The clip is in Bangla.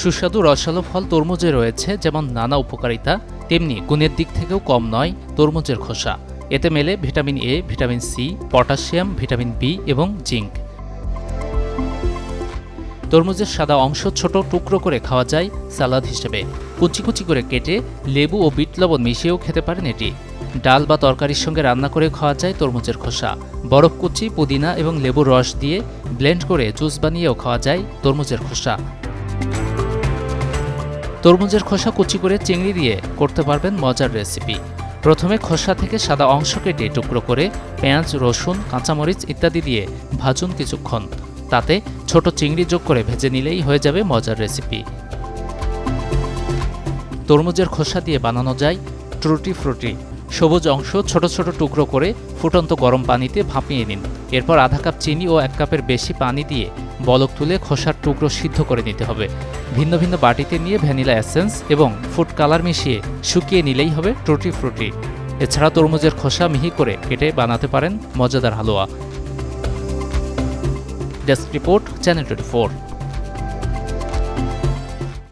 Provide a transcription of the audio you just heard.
সুস্বাদু রসালো ফল তরমুজে রয়েছে যেমন নানা উপকারিতা, তেমনি গুণের দিক থেকেও কম নয় তরমুজের খোসা। এতে মেলে vitamin A, vitamin C, potassium, vitamin B এবং জিঙ্ক। তরমুজের সাদা অংশ ছোট টুকরো করে খাওয়া যায় সালাদ হিসেবে। কুচি কুচি করে কেটে লেবু ও বিট লবণ মিশিয়েও খেতে পারেন এটি। ডাল বা তরকারির সঙ্গে রান্না করে খাওয়া যায় তরমুজের খোসা। বরফ কুচি, পুদিনা এবং লেবুর রস দিয়ে ব্লেন্ড করে জুস বানিয়েও খাওয়া যায় তরমুজের খোসা। তরমুজের খোসা কুচি করে চিংড়ি দিয়ে করতে পারবেন মজার রেসিপি। প্রথমে খোসা থেকে সাদা অংশ কেটে টুকরো করে পেঁয়াজ, রসুন, কাঁচামরিচ ইত্যাদি দিয়ে ভাজুন কিছুক্ষণ। তাতে ছোট চিংড়ি যোগ করে ভেজে নিলেই হয়ে যাবে মজার রেসিপি। তরমুজের খোসা দিয়ে বানানো যায় টুটি ফ্রুটি। সবুজ অংশ ছোট ছোট টুকরো করে ফুটন্ত গরম পানিতে ভাপিয়ে নিন। এরপর আধা কাপ চিনি ও 1 কাপের বেশি পানি দিয়ে বলক তুলে খোসার টুকরো সিদ্ধ করে নিতে হবে। ভিন্ন ভিন্ন বাটিতে নিয়ে ভ্যানিলা এসেন্স এবং ফুড কালার মিশিয়ে শুকিয়ে নিলেই হবে টুটি ফ্রুটি। এছাড়া তরমুজের খোসা মিহি করে কেটে বানাতে পারেন মজাদার হালুয়া। Desk report, channel 24।